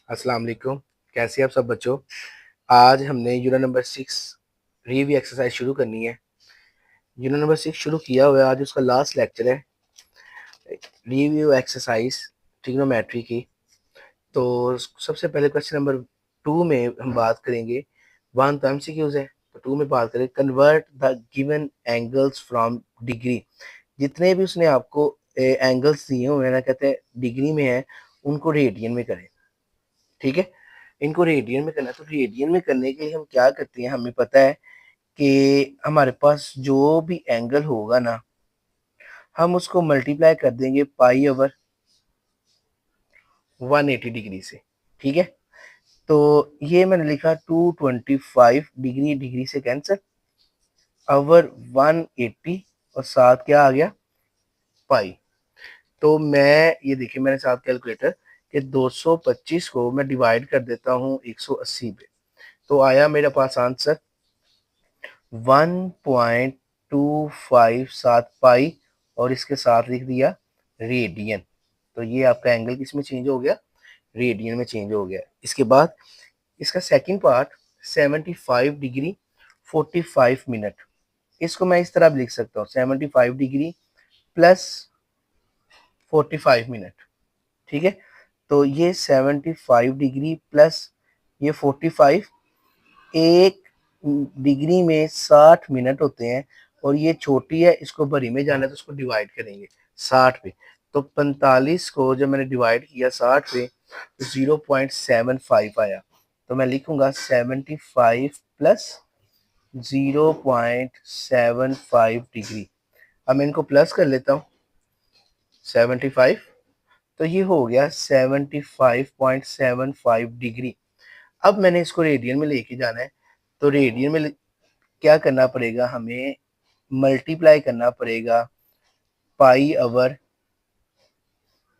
अस्सलाम वालेकुम। कैसे हैं आप सब बच्चों। आज हमने यूनिट नंबर 6 रिव्यू एक्सरसाइज शुरू करनी है। यूनिट नंबर 6 शुरू किया हुआ है, आज उसका लास्ट लेक्चर है रिव्यू एक्सरसाइज ट्रिग्नोमेट्री की। तो सबसे पहले क्वेश्चन नंबर 2 में हम बात करेंगे। 1 तो एमसीक्यूज है, तो 2 में बात करें convert the given angles from degree. जितने भी उसने आपको एंगल्स दिए हुए हैं ना, कहते हैं डिग्री में है, उनको रेडियन में करें। ठीक है, इनको रेडियन में करना है। तो रेडियन में करने के लिए हम क्या करते हैं, हमें पता है कि हमारे पास जो भी एंगल होगा ना, हम उसको मल्टीप्लाई कर देंगे पाई ओवर 180 डिग्री से। ठीक है, तो ये मैंने लिखा 225 डिग्री, डिग्री से कैंसर, ओवर 180 और साथ क्या आ गया पाई। तो मैं ये देखिए, मैंने साथ कैलकुलेटर कि 225 को मैं डिवाइड कर देता हूँ 180 पे, तो आया मेरे पास आंसर 1.257 पाई और इसके साथ लिख दिया रेडियन। तो ये आपका एंगल किस में चेंज हो गया, रेडियन में चेंज हो गया। इसके बाद इसका सेकंड पार्ट 75 डिग्री 45 मिनट, इसको मैं इस तरह भी लिख सकता हूँ 75 डिग्री प्लस 45 मिनट। ठीक है, तो ये 75 डिग्री प्लस ये 45, एक डिग्री में 60 मिनट होते हैं और ये छोटी है, इसको बड़ी में जाना है तो उसको डिवाइड करेंगे 60 पे। तो 45 को जब मैंने डिवाइड किया 60 पे तो 0.75 आया। तो मैं लिखूंगा 75 प्लस 0.75 डिग्री। अब मैं इनको प्लस कर लेता हूँ 75, तो ये हो गया 75.75 डिग्री। अब मैंने इसको रेडियन में लेके जाना है, तो रेडियन में क्या करना पड़ेगा, हमें मल्टीप्लाई करना पड़ेगा पाई ओवर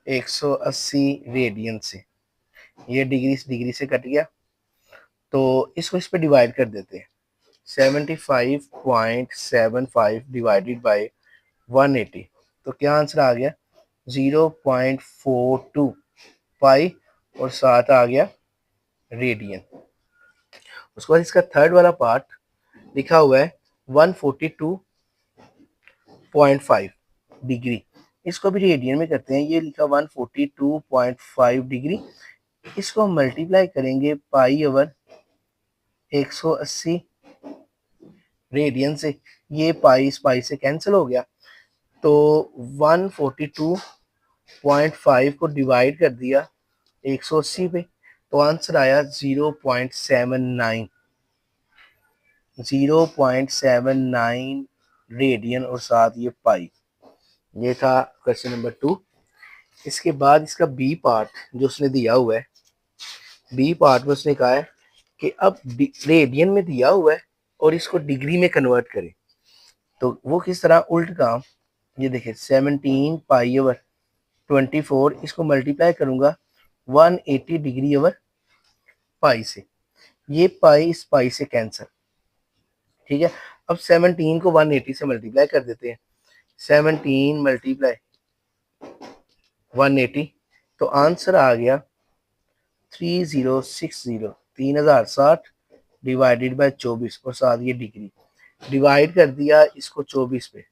180 रेडियन से। ये डिग्री से कट गया, तो इसको इस पे डिवाइड कर देते हैं 75.75 डिवाइडेड बाय 180, तो क्या आंसर आ गया 0.42 पाई और साथ आ गया रेडियन। उसके बाद इसका थर्ड वाला पार्ट लिखा हुआ है 142.5 डिग्री, इसको भी रेडियन में करते हैं। ये लिखा 142.5 डिग्री, इसको हम मल्टीप्लाई करेंगे पाई ओवर 180 रेडियन से। ये पाई इस पाई से कैंसिल हो गया, तो 142.5 को डिवाइड कर दिया 180 पे, तो आंसर आया 0.79 रेडियन और साथ ये पाई। ये था क्वेश्चन नंबर 2। इसके बाद इसका बी पार्ट जो उसने दिया हुआ है, बी पार्ट में उसने कहा है कि अब रेडियन में दिया हुआ है और इसको डिग्री में कन्वर्ट करें। तो वो किस तरह, उल्ट काम। ये देखिए 17 पाई ओवर 24, इसको मल्टीप्लाई करूंगा 180 डिग्री ओवर पाई से। ये पाई इस पाई से कैंसर। ठीक है, अब 17 को 180 से मल्टीप्लाई कर देते हैं, 17 मल्टीप्लाई 180, तो आंसर आ गया 3060, 3060 डिवाइडेड बाय 24 और साथ ये डिग्री। डिवाइड कर दिया इसको 24 पे,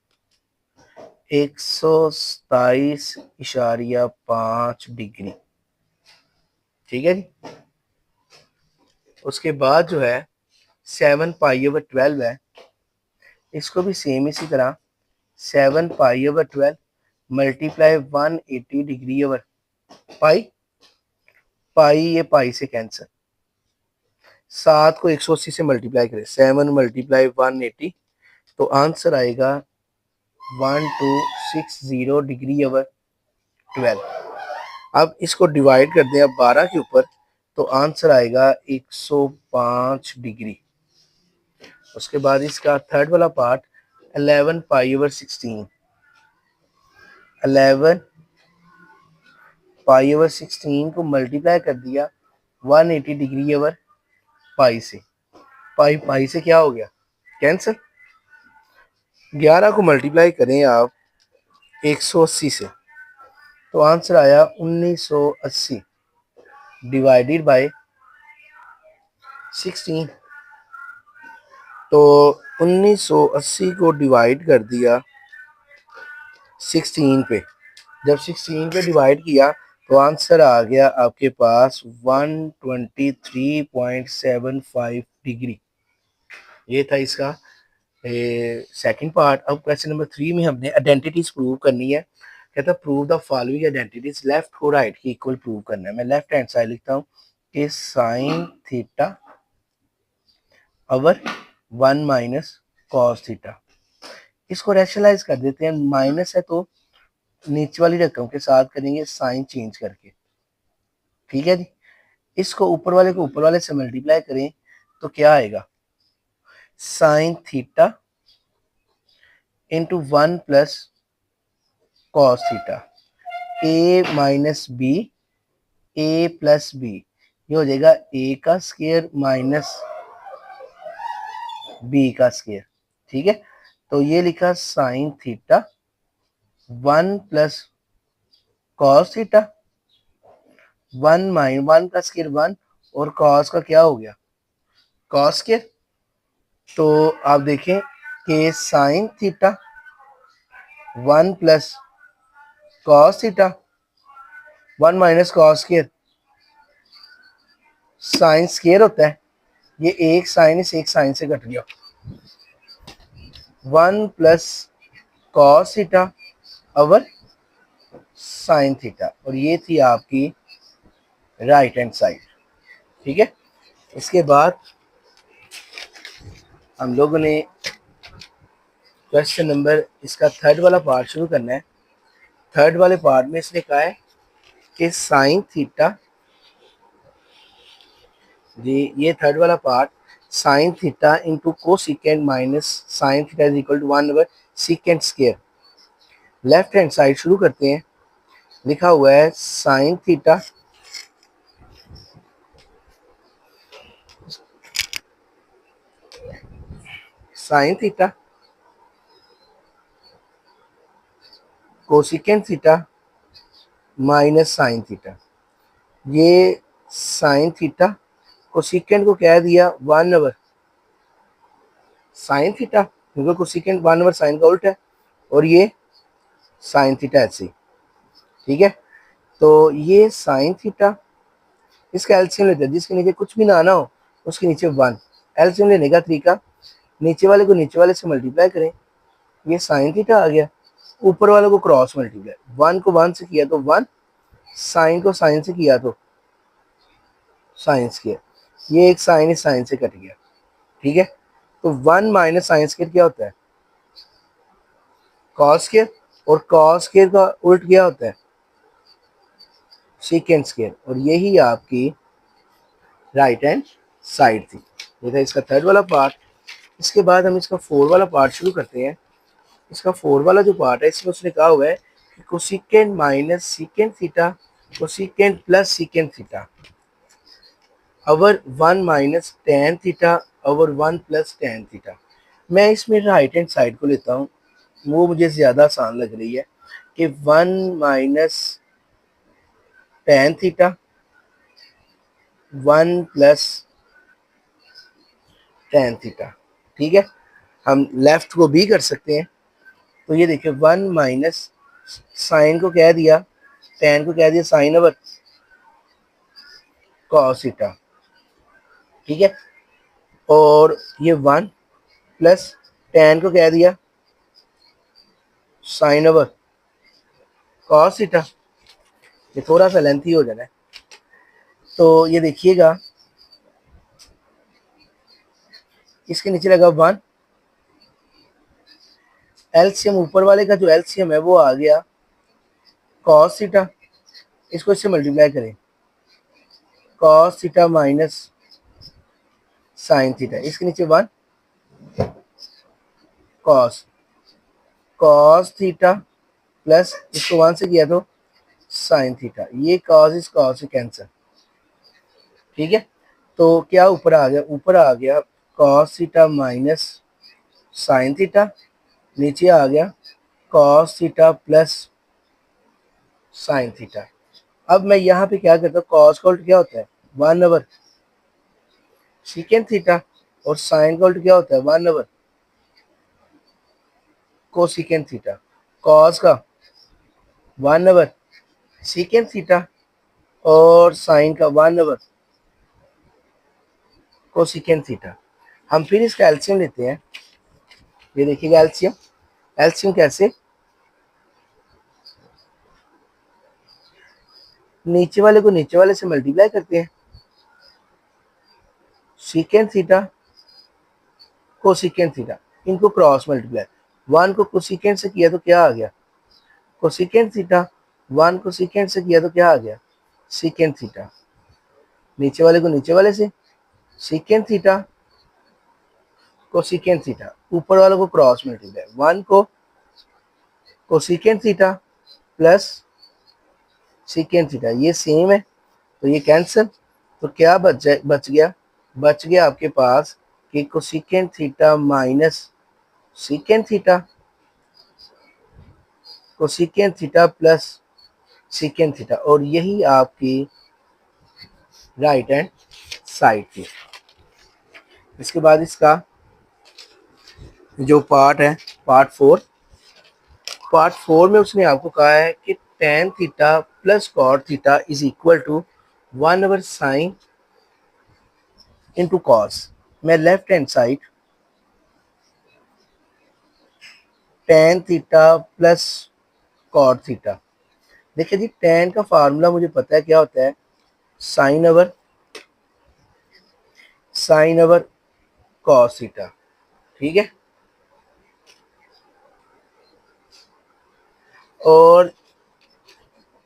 127.5 डिग्री। ठीक है जी। उसके बाद जो है 7 पाई ओवर 12 है, इसको भी सेम इसी तरह 7 pi over 12 multiply 180 degree over pi, pi ये पाई से कैंसर। 7 को 180 से मल्टीप्लाई करें, 7 मल्टीप्लाई 180, तो आंसर आएगा 1260 डिग्री ओवर 12। अब इसको डिवाइड कर दें अब 12 के ऊपर, तो आंसर आएगा 105 डिग्री। उसके बाद इसका थर्ड वाला part 11 pi over 16, 11 pi over 16 को मल्टीप्लाई कर दिया 180 डिग्री ओवर पाई से। पाई पाई से क्या हो गया कैंसर। 11 को मल्टीप्लाई करें आप 180 से, तो आंसर आया 1980 डिवाइडेड बाय 16। तो 1980 को डिवाइड कर दिया 16 पे। जब 16 पे डिवाइड किया तो आंसर आ गया आपके पास 123.75 डिग्री। ये था इसका सेकंड पार्ट। अब क्वेश्चन नंबर 3 में हमने आइडेंटिटीज प्रूव करनी है। कहता prove the following identities left को राइट की इक्वल प्रूव करना है। मैं लेफ्ट हैंड साइड लिखता हूँ कि sine theta over 1 minus cos theta. इसको रैशनलाइज कर देते हैं, माइनस है तो नीचे वाली रकम के साथ करेंगे साइन चेंज करके, ठीक है जी। इसको ऊपर वाले को ऊपर वाले से मल्टीप्लाई करें तो क्या आएगा, sine theta into 1 plus cos theta, a minus b, a plus b, ये हो जाएगा ए का स्क्वायर माइनस बी का स्क्वायर, ठीक है। तो ये लिखा sine theta 1 plus cos theta, 1 minus 1 का स्क्वायर 1 और कॉस का क्या हो गया कॉस स्क्वायर। तो आप देखें कि sine theta 1 plus cos theta 1 minus cos square, sine square होता है, ये एक साइन इस एक साइन से कट गया, 1 plus cos theta over sine theta, और ये थी आपकी राइट हैंड साइड, ठीक है। इसके बाद हम लोगों ने क्वेश्चन नंबर इसका थर्ड वाला पार्ट शुरू करना है। थर्ड वाले पार्ट में इसने कहा है कि साइन थीटा, ये थर्ड वाला पार्ट, sine theta into cosecant minus sine theta is equal to 1 over secant square. Left hand side शुरू करते हैं। लिखा हुआ है sine theta sine theta cosecant theta minus sine theta. ये साइन थीटा कोसिकेंट को कह दिया 1 ओवर साइन थीटा, क्योंकि कोसिकेंट 1 ओवर साइन का उल्टा है, और ये साइन थीटा ऐसे, ठीक है। तो ये साइन थीटा, इसका एलसीएम लेते हैं, जिसके नीचे कुछ भी ना आना हो उसके नीचे 1। एलसीएम लेने का तरीका, नीचे वाले को नीचे वाले से मल्टीप्लाई करें, ये साइन थीटा आ गया, ऊपर वाले को क्रॉस मल्टीप्लाई, 1 को 1 से किया तो 1, साइन को साइन से किया तो साइन स्क्वायर, ये एक साइन इस साइन से कट गया, ठीक है। तो 1 माइनस साइन स्क्वायर क्या होता है कॉस स्क्वायर, और कॉस स्क्वायर का उल्ट क्या होता है सीकेंट स्क्वायर, और यही आपकी राइट हैंड साइड थी। ये था इसका थर्ड वाला पार्ट। इसके बाद हम इसका फोर्थ वाला पार्ट शुरू करते हैं। इसका फोर्थ वाला जो पार्ट है इसमें उसने कहा हुआ है कि cosecant minus secant theta cosecant plus secant theta over 1 minus tan theta over 1 plus tan theta. मैं इसमें राइट हैंड साइड को लेता हूँ, वो मुझे ज़्यादा आसान लग रही है कि 1 minus tan theta 1 plus tan theta, ठीक है। हम लेफ्ट को भी कर सकते हैं। तो ये देखिए 1 माइनस साइन को कह दिया, टेन को कह दिया साइन ओवर कॉस थीटा, ठीक है। और ये 1 प्लस टेन को कह दिया साइन ओवर कॉस थीटा। ये थोड़ा सा लेंथी हो जाना है, तो ये देखिएगा इसके नीचे लगा 1, एलसीएम ऊपर वाले का जो एलसीएम है वो आ गया कॉस थीटा, इसको इससे मल्टीप्लाई करें cos theta minus sine theta, इसके नीचे 1 कॉस कॉस थीटा प्लस इसको 1 से किया तो साइन थीटा, ये कॉस इस कॉस से कैंसिल, ठीक है। तो क्या ऊपर आ गया, ऊपर आ गया cos theta minus sine theta, नीचे आ गया cos theta plus sine theta, अब मैं यहाँ पे क्या करता हूँ, कॉस का उल्ट क्या होता है 1/, सीकेंट थीटा, और साइन का उल्ट क्या होता है 1/, कोसिकेंट थीटा। कॉस का 1/, सीकेंट थीटा, और साइन का 1/, कोसिकेंट थीटा। हम फिर इसका एलसीएम लेते हैं। ये देखिएगा एलसीएम, एलसीएम कैसे, नीचे वाले को नीचे वाले से मल्टीप्लाई करते हैं, सीकेंट थीटा, कोसिकेंट थीटा, इनको क्रॉस मल्टीप्लाई। 1 को कोसिकेंट से किया तो क्या आ गया, कोसिकेंट थीटा। 1 को सीकेंट से किया तो क्या आ गया, सीकेंट थीटा। नीचे वाले को नीचे वाले से, सीकेंट थीटा, कोसिकेंट थीटा, ऊपर वालों को क्रॉस मल्टीप्लाई। 1 को cosecant theta plus secant theta, ये सेम है तो ये कैंसिल। तो क्या बच गया आपके पास कि cosecant theta minus secant theta, cosecant theta plus secant theta, और यही आपकी राइट हैंड साइड थी। इसके बाद इसका जो पार्ट है, पार्ट 4 में उसने आपको कहा है कि tan theta plus cot theta is equal to 1/, sine into cos. मैं left hand side tan theta plus cot theta, देखिए जी tan का फार्मूला मुझे पता है क्या होता है, साइन ओवर कॉस थीटा, ठीक है। और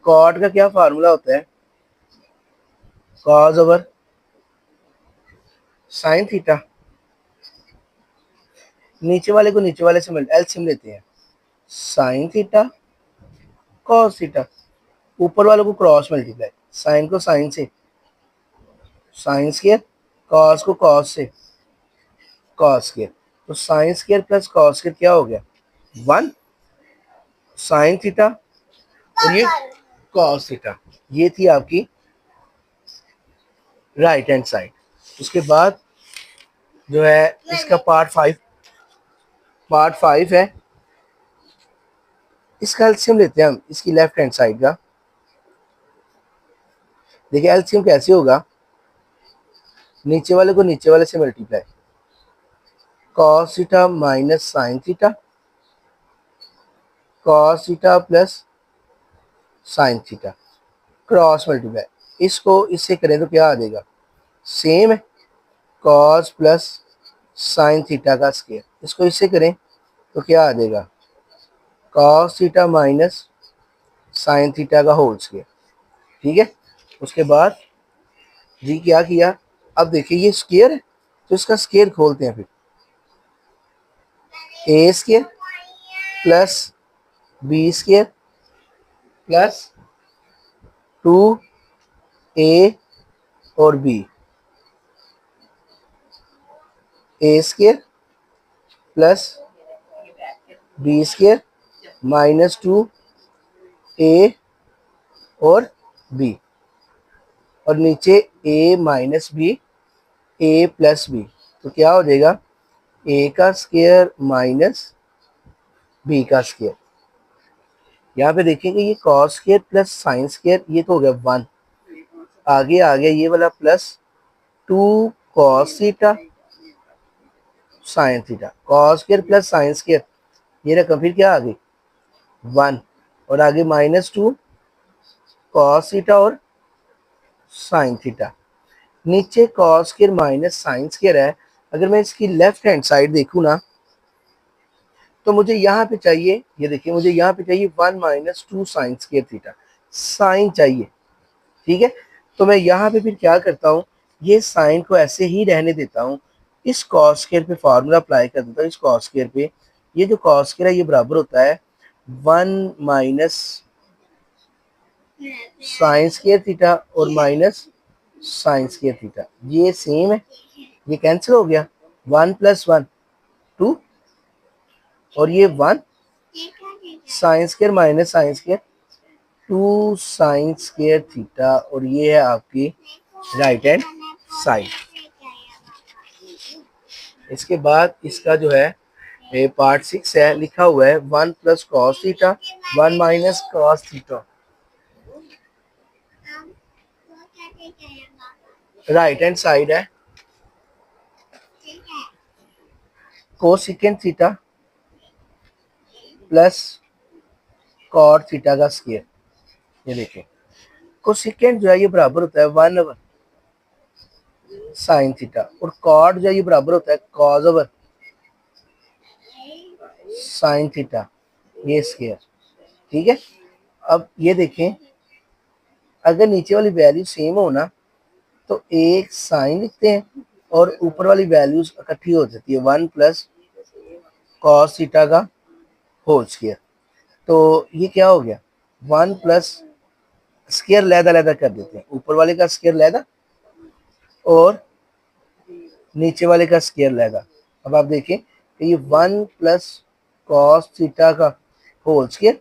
कॉट का क्या फार्मूला होता है, कॉस ओवर साइन थीटा। नीचे वाले को नीचे वाले से एलसीएम लेते हैं, साइन थीटा कॉस थीटा, ऊपर वालों को क्रॉस मल्टीप्लाई, साइन को साइन से साइन स्क्वायर, कॉस को कॉस से कॉस स्क्वायर। तो sine square plus cos square क्या हो गया 1 साइन थीटा, और ये कॉस थीटा। ये थी आपकी राइट हैंड साइड। उसके बाद जो है इसका पार्ट 5 है, इसका एलसीएम लेते हैं हम, इसकी लेफ्ट हैंड साइड का। देखिए एलसीएम कैसे होगा, नीचे वाले को नीचे वाले से multiply, cos theta minus sine theta, cos theta plus sine theta, cross multiply. इसको इससे करें तो क्या आ जाएगा, सेम है, कॉस प्लस साइन थीटा का स्क्वायर। इसको इससे करें तो क्या आ जाएगा, cos theta minus sine theta का होल स्क्वायर, ठीक है। उसके बाद जी क्या किया, अब देखिए ये स्क्वायर है तो इसका स्क्वायर खोलते हैं, फिर a square plus b square plus 2a और b, a square plus b square minus 2a और b, और नीचे a minus b, a plus b. तो क्या हो जाएगा, a का स्क्वायर माइनस b का स्क्वायर। यहाँ पे देखेंगे ये cos square plus sine square, ये तो हो गया 1, आगे आ गया ये वाला plus 2 cos theta sine theta, cos square plus sine square, ये रकम फिर क्या आ गई 1, और आगे -2 कॉस थीटा और साइन थीटा। नीचे cos square minus sine square है। अगर मैं इसकी लेफ्ट हैंड साइड देखूँ ना, तो मुझे यहाँ पे चाहिए, ये देखिए मुझे यहाँ पे चाहिए 1 - 2 साइन स्क्वायर थीटा, साइन चाहिए, ठीक है। तो मैं यहाँ पे फिर क्या करता हूँ, ये साइन को ऐसे ही रहने देता हूँ, इस कॉस स्क्वायर पे फार्मूला अप्लाई कर देता हूँ, इस कॉस स्क्वायर पे। ये जो कॉस स्क्वायर है ये बराबर होता है 1 माइनस साइन स्क्वायर थीटा और माइनस साइन स्क्वायर थीटा, ये सेम है, ये कैंसिल हो गया, 1 + 1 2, और ये 1 sine square minus sine square 2 sine square theta, और ये है आपकी राइट हैंड साइड। इसके बाद इसका जो है पार्ट 6 है, लिखा हुआ है 1 plus cos theta 1 minus cos theta. Right hand side है cosecant theta plus cot theta का स्क्वायर। ये देखें, कोसेकेंट जो है ये बराबर होता है 1 साइन थीटा, और कॉट जो है ये बराबर होता है कॉस ओवर साइन थीटा, ये स्क्वायर। ठीक है, अब ये देखें, अगर नीचे वाली वैल्यू सेम हो ना तो एक साइन लिखते हैं और ऊपर वाली वैल्यूज इकट्ठी हो जाती है 1 प्लस कॉस थीटा का होल स्क्वायर। तो ये क्या हो गया, 1 प्लस स्क्वायर लैदा लैदा कर देते हैं, ऊपर वाले का स्क्वायर लैदा और नीचे वाले का स्क्वायर लैदा। अब आप देखें कि ये 1 प्लस कॉस थीटा का होल स्क्वायर,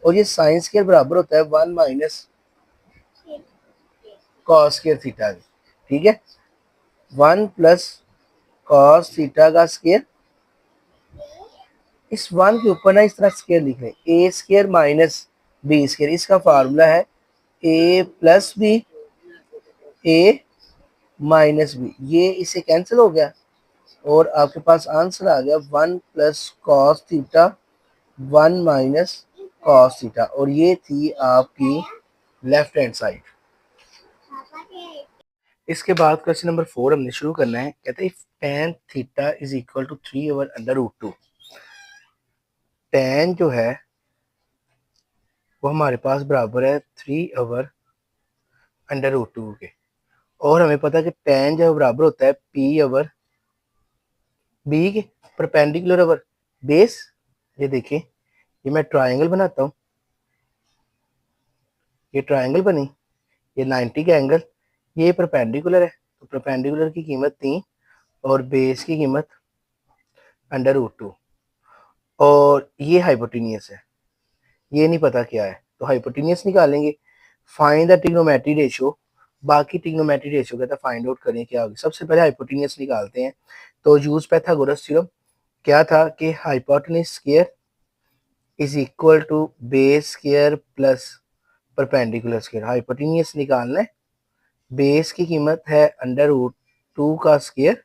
और ये साइन स्क्वायर बराबर होता है 1 माइनस कॉस स्क्वायर थीटा। ठीक है, 1 प्लस कॉस थीटा का स्क्वायर, इस 1 के ऊपर ना इस तरह स्क्वायर लिख रहे हैं, ए स्क्वायर माइनस बी स्क्वायर। इसका फार्मूला है ए प्लस बी, ए माइनस बी। ये इससे कैंसिल हो गया और आपके पास आंसर आ गया 1 plus cos theta 1 minus cos theta, और ये थी आपकी लेफ्ट हैंड साइड। इसके बाद क्वेश्चन नंबर 4 हमने शुरू करना है। कहते हैं tan theta is equal to 3 over under root 2। tan जो है वो हमारे पास बराबर है 3 ओवर अंडर रूट 2 के, और हमें पता है कि tan जो है बराबर होता है p ओवर b के परपेंडिकुलर ओवर बेस। ये देखिए, ये मैं ट्राइंगल बनाता हूँ, ये ट्राइंगल बनी, ये 90 का एंगल, ये परपेंडिकुलर है, तो परपेंडिकुलर की कीमत 3 और बेस की कीमत अंडर रूट 2, और ये हाइपोटेनियस है, ये नहीं पता क्या है, तो हाइपोटेनियस निकालेंगे। फाइंड द ट्रिग्नोमेट्री रेशियो, बाकी ट्रिग्नोमेट्री रेशियो कहता है फाइंड आउट करें क्या होगी। सबसे पहले हाइपोटेनियस निकालते हैं, तो यूज पाइथागोरस थ्योरम क्या था कि hypotenuse square is equal to base square plus perpendicular square. Hypotenuse निकालना है, बेस की कीमत है अंडर रूट 2 का स्क्वायर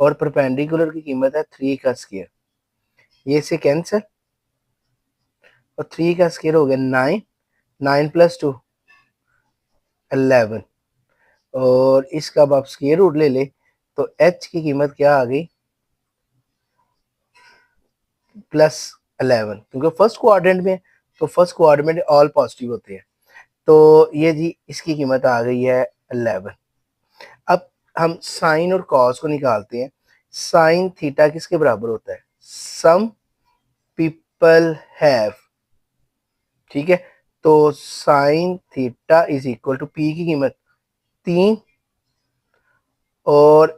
और परपेंडिकुलर की कीमत है 3 का स्क्वायर। ये से कैंसिल, और 3 का स्क्वायर हो गया 9, 9 प्लस 2 11, और इसका अब आप स्क्वायर रूट ले ले तो h की कीमत क्या आ गई प्लस 11, क्योंकि फर्स्ट क्वाड्रेंट में, तो फर्स्ट क्वाड्रेंट में ऑल पॉजिटिव होते हैं, तो ये जी इसकी कीमत आ गई है 11। अब हम साइन और कॉस को निकालते हैं। साइन थीटा किसके बराबर होता है, सम पीपल हैव। ठीक है, तो sine theta is equal to P की कीमत 3 और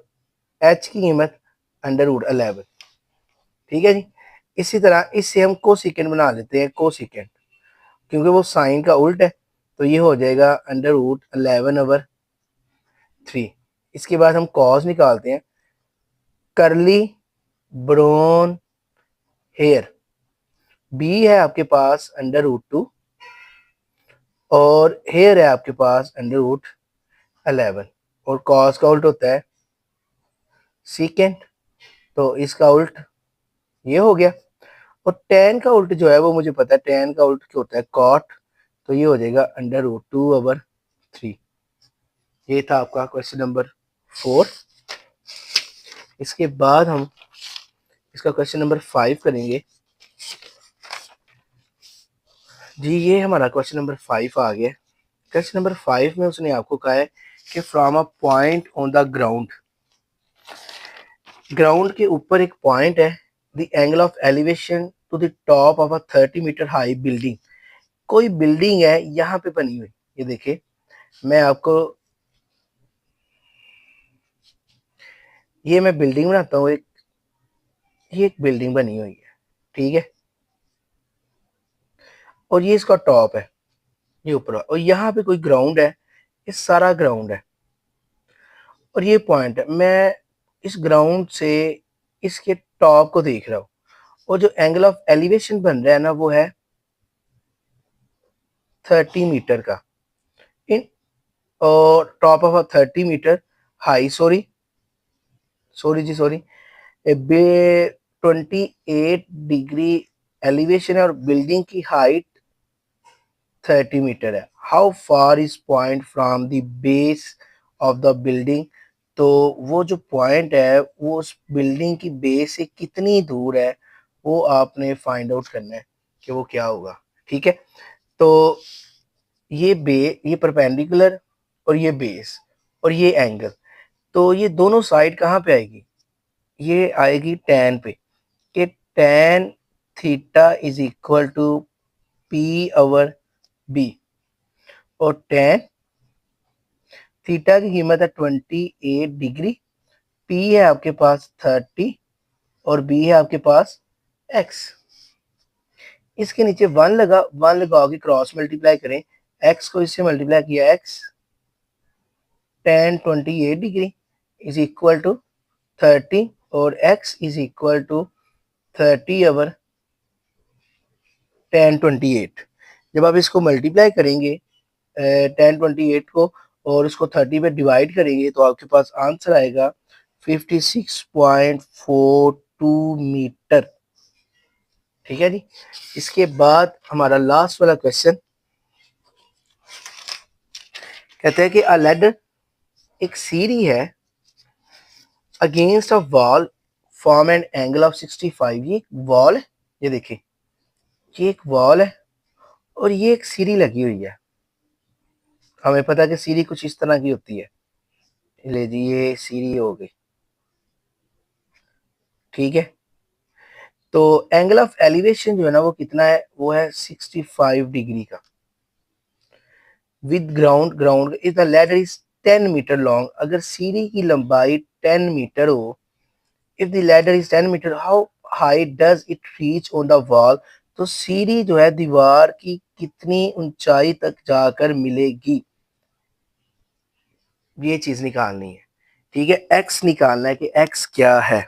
एच की कीमत अंडर रूट 11। ठीक है जी, इसी तरह इससे हम कोसिकेंट बना लेते हैं, कोसिकेंट क्योंकि वो साइन का उल्ट है, तो ये हो जाएगा अंडर रूट 11 ओवर 3। इसके बाद हम कॉस निकालते हैं। करली ब्राउन हेयर, बी है आपके पास अंडर रूट 2 और हेयर है आपके पास अंडर रूट 11, और कॉस का उल्ट होता है सीकेंट, तो इसका उल्ट ये हो गया। और टेन का उल्ट जो है वो मुझे पता है, टेन का उल्ट क्या होता है कॉट, तो ये हो जाएगा अंडर रूट 2 ओवर 3। ये था आपका क्वेश्चन नंबर 4। इसके बाद हम इसका क्वेश्चन नंबर 5 करेंगे। जी ये हमारा क्वेश्चन नंबर 5 आ गया। क्वेश्चन नंबर 5 में उसने आपको कहा है कि from a point on the ground, ground के ऊपर एक पॉइंट है, the angle of elevation to the top of a 30 metre high building. कोई बिल्डिंग है यहाँ पे बनी हुई, ये देखिए मैं आपको, ये मैं बिल्डिंग बनाता हूँ एक, ये एक बिल्डिंग बनी हुई है, ठीक है, और ये इसका टॉप है। ये ऊपर और यहाँ पे कोई ग्राउंड है, ये सारा ग्राउंड है और ये पॉइंट है। मैं इस ग्राउंड से इसके टॉप को देख रहा हूँ और जो एंगल ऑफ एलिवेशन बन रहा है ना वो है 30 मीटर का इन और top of 30 metre high sorry sorry जी सॉरी 28 डिग्री एलिवेशन है और बिल्डिंग की हाइट 30 मीटर है। How far is point from the base of the building. तो वो जो पॉइंट है वो उस बिल्डिंग की बेस से कितनी दूर है वो आपने फाइंड आउट करना है कि वो क्या होगा। ठीक है, तो ये परपेंडिकुलर और ये बेस और ये एंगल, तो ये दोनों साइड कहाँ पे आएगी, ये आएगी tan पे कि tan theta is equal to P over B और tan थीटा की कीमत है 28 डिग्री, पी है आपके पास 30 और बी है आपके पास x। इसके नीचे 1 लगाओ के क्रॉस मल्टीप्लाई करें, x को इससे मल्टीप्लाई किया x tan 28 degree is equal to 30 और x is equal to 30 over tan 28। जब आप इसको मल्टीप्लाई करेंगे tan 28 को और इसको 30 पे डिवाइड करेंगे तो आपके पास आंसर आएगा 56.42 मीटर। ठीक है जी। इसके बाद हमारा लास्ट वाला क्वेश्चन कहते हैं कि अ लैडर एक सीढ़ी है against a wall form an angle of 65। ये एक वॉल है, ये देखिए ये एक वॉल है और ये एक सीढ़ी लगी हुई है। हमें पता है कि सीढ़ी कुछ इस तरह की होती है। ले जी ये सीढ़ी हो गई। ठीक है, तो एंगल ऑफ एलिवेशन जो है ना वो कितना है, वो है 65 डिग्री का with ground if the ladder is 10 metre long. अगर सीढ़ी की लंबाई 10 मीटर हो, if the ladder is 10 metre how high does it reach on the wall. तो सीढ़ी जो है दीवार की कितनी ऊंचाई तक जाकर मिलेगी, ये चीज निकालनी है। ठीक है, एक्स निकालना है कि एक्स क्या है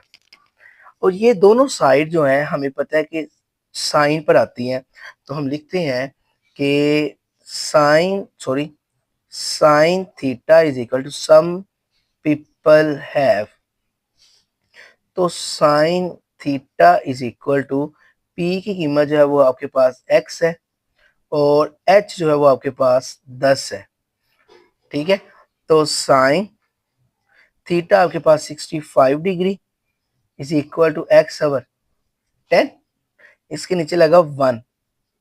और ये दोनों साइड जो है हमें पता है कि साइन पर आती हैं। तो हम लिखते हैं कि sine theta is equal to some people have. तो sine theta is equal to P की कीमत जो है वो आपके पास x है और h जो है वो आपके पास 10 है। ठीक है, तो साइन थीटा आपके पास 65 degree is equal to x over 10, इसके नीचे लगा 1,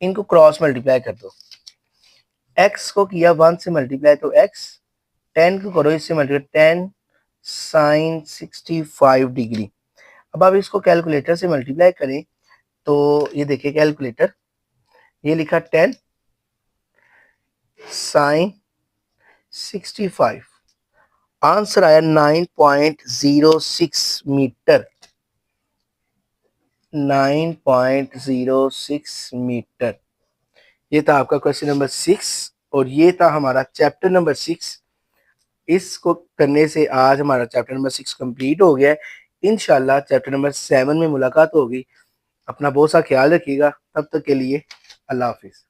इनको क्रॉस मल्टीप्लाई कर दो। x को किया 1 से मल्टीप्लाई तो x, 10 को करो इससे मल्टीप्लाई 10 साइन 65 डिग्री। अब आप इसको कैलकुलेटर से मल्टीप्लाई करें तो ये देखिए कैलकुलेटर, ये लिखा 10 साइन 65, आंसर आया 9.06 मीटर। 9.06 मीटर। ये था आपका क्वेश्चन नंबर 6 और ये था हमारा चैप्टर नंबर 6। इसको करने से आज हमारा चैप्टर नंबर 6 कंप्लीट हो गया है। इंशाल्लाह चैप्टर नंबर 7 में मुलाकात होगी। अपना बहुत सा ख्याल रखिएगा, तब तक के लिए अल्लाह हाफिज।